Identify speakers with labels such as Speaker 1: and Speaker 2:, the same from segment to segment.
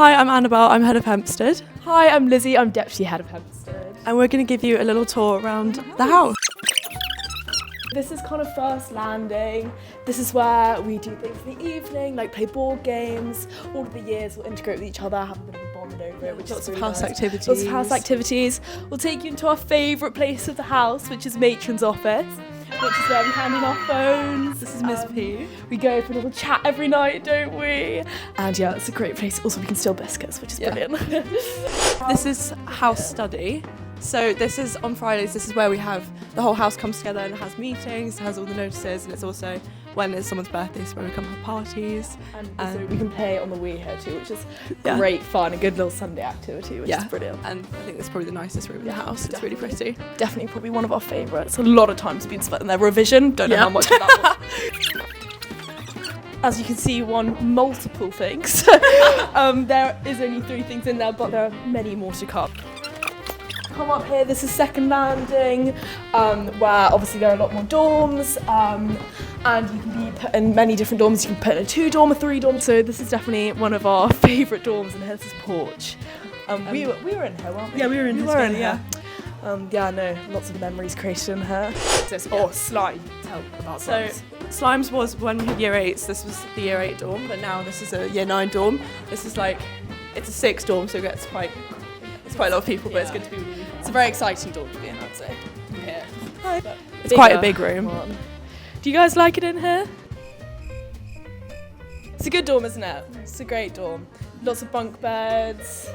Speaker 1: Hi, I'm Annabel, I'm head of Hemsted.
Speaker 2: Hi, I'm Lizzie, I'm deputy head of Hemsted.
Speaker 1: And we're going to give you a little tour around the house.
Speaker 2: This is kind of first landing. This is where we do things in the evening, like play board games. All of the years we'll integrate with each other, have a bit of a bond over it, which
Speaker 1: Lots
Speaker 2: is
Speaker 1: of
Speaker 2: really
Speaker 1: house
Speaker 2: nice.
Speaker 1: activities.
Speaker 2: Lots of house activities. We'll take you into our favourite place of the house, which is matron's office, which is where we hand in our phones.
Speaker 1: This is Miss P.
Speaker 2: We go for a little chat every night, don't we? And yeah, it's a great place. Also, we can steal biscuits, which is brilliant.
Speaker 1: This is house study. So this is on Fridays, this is where we have the whole house comes together and has meetings, has all the notices, and it's also when it's someone's birthday, so when we come have parties.
Speaker 2: And so we can play on the Wii here too, which is great fun, a good little Sunday activity, which is brilliant.
Speaker 1: And I think it's probably the nicest room in the house. It's really pretty.
Speaker 2: Definitely probably one of our favourites. A lot of times been spent in their revision, don't know how much of that was. As you can see, we won multiple things. There is only 3 things in there, but there are many more to come. Come up here, this is second landing, where obviously there are a lot more dorms, and you can be put in many different dorms. You can put in a 2-dorm, a 3-dorm. So this is definitely one of our favourite dorms, and here's this porch. We were in here, weren't we?
Speaker 1: Yeah, we were in here.
Speaker 2: Yeah, no, lots of memories created in here. Slime. Tell about slimes.
Speaker 1: Slimes was when we had year 8s, this was the year 8 dorm, but now this is a year 9 dorm. This is like, it's a 6 dorm, so it gets quite a lot of people, but it's good to be with you.
Speaker 2: It's a very exciting dorm to be in, I'd say. Yeah.
Speaker 1: Hi. It's quite a big room.
Speaker 2: Do you guys like it in here? It's a good dorm, isn't it? It's a great dorm. Lots of bunk beds.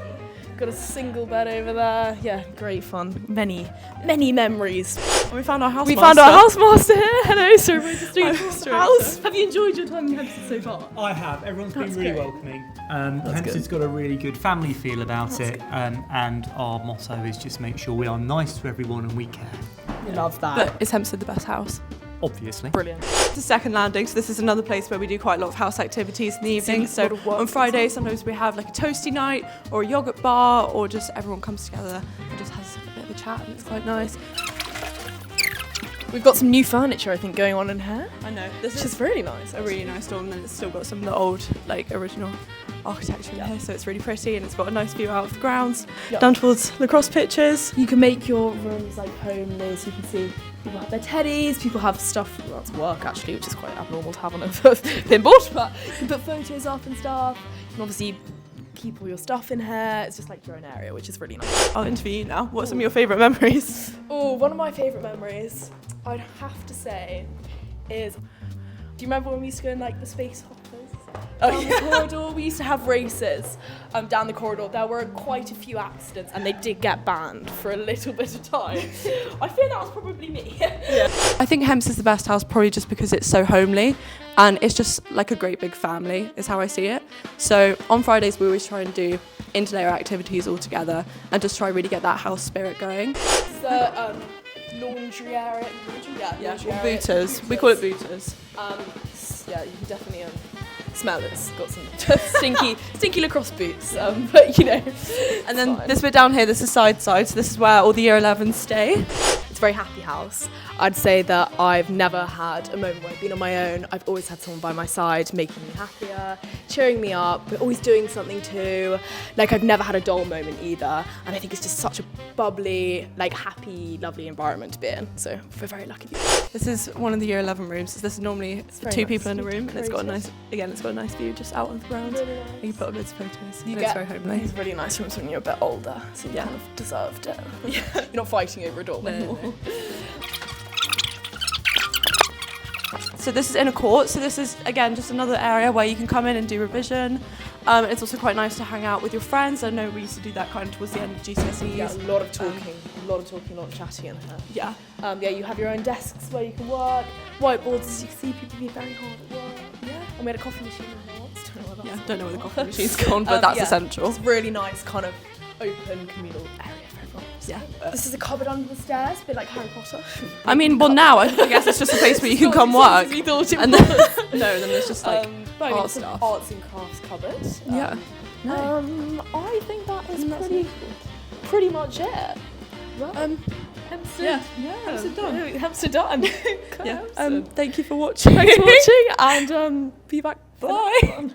Speaker 2: Got a single bed over there. Yeah, great fun. Many memories.
Speaker 1: And we found our housemaster.
Speaker 2: We found our housemaster here. Hello, so we're just doing the house. Have you enjoyed your time in Hemsted so far?
Speaker 3: I have. Everyone's been really welcoming. Hemsted's got a really good family feel about it, and our motto is just make sure we are nice to everyone and we care.
Speaker 2: Love that.
Speaker 1: But is Hemsted the best house?
Speaker 3: Obviously.
Speaker 2: Brilliant.
Speaker 1: It's a second landing, so this is another place where we do quite a lot of house activities in the evening. So on Friday, sometimes we have like a toasty night or a yogurt bar, or just everyone comes together and just has a bit of a chat, and it's quite nice.
Speaker 2: We've got some new furniture, I think, going on in here.
Speaker 1: I know. This
Speaker 2: is really nice.
Speaker 1: A really nice dorm, and it's still got some of the old, like, original architecture in here, so it's really pretty, and it's got a nice view out of the grounds, down towards lacrosse pitches.
Speaker 2: You can make your rooms like homely, so you can see people have their teddies, people have stuff that's work actually, which is quite abnormal to have on a pinboard, but you can put photos up and stuff. You can obviously keep all your stuff in here. It's just like your own area, which is really nice.
Speaker 1: I'll interview you now. What are some of your favourite memories?
Speaker 2: Oh, one of my favourite memories, I'd have to say, is, do you remember when we used to go in like the space hoppers? Down the corridor, we used to have races down the corridor. There were quite a few accidents, and they did get banned for a little bit of time. I fear that was probably me.
Speaker 1: I think Hemsted's the best house, probably just because it's so homely, and it's just like a great big family, is how I see it. So on Fridays, we always try and do interlayer activities all together, and just try really get that house spirit going.
Speaker 2: It's the laundry area. Laundry area.
Speaker 1: Booters. We call it booters.
Speaker 2: Yeah, you can definitely smell it. It's got some stinky lacrosse boots, but you know.
Speaker 1: And then this bit down here, this is side, so this is where all the year 11s stay.
Speaker 2: It's a very happy house. I'd say that I've never had a moment where I've been on my own. I've always had someone by my side making me happier, cheering me up. We're always doing something too. Like, I've never had a dull moment either. And I think it's just such a bubbly, like, happy, lovely environment to be in. So we're very lucky.
Speaker 1: This is one of the year 11 rooms. This is normally 2 people in a room, and it's got a nice view just out on the ground.
Speaker 2: Really nice.
Speaker 1: You can put up loads of photos.
Speaker 2: It's
Speaker 1: very homely.
Speaker 2: These really nice rooms when you're a bit older, so you kind of deserved it. You're not fighting over a dorm anymore.
Speaker 1: No. So this is inner court. So this is, again, just another area where you can come in and do revision. It's also quite nice to hang out with your friends. I know we used to do that kind of towards the end of GCSEs.
Speaker 2: Yeah, a lot of talking, a lot of chatting in here.
Speaker 1: Yeah.
Speaker 2: Yeah, you have your own desks where you can work, whiteboards, so you can see people being very hard at work. Yeah. And we had a coffee machine in here once.
Speaker 1: Don't know where the coffee machine's gone, but that's essential.
Speaker 2: It's really nice, kind of open communal area for everyone.
Speaker 1: Yeah.
Speaker 2: This is a cupboard under the stairs, a bit like Harry Potter.
Speaker 1: I mean, well, now I guess it's just a place where you can come work.
Speaker 2: We thought it
Speaker 1: and
Speaker 2: was.
Speaker 1: then there's just like art
Speaker 2: it's an
Speaker 1: stuff.
Speaker 2: arts and crafts cupboard.
Speaker 1: Yeah.
Speaker 2: I think that is pretty much it. Well, Hemsted.
Speaker 1: Hemsted done.
Speaker 2: Hemsted done.
Speaker 1: Yeah. Thank you for watching.
Speaker 2: Thanks for watching, and be back. Bye.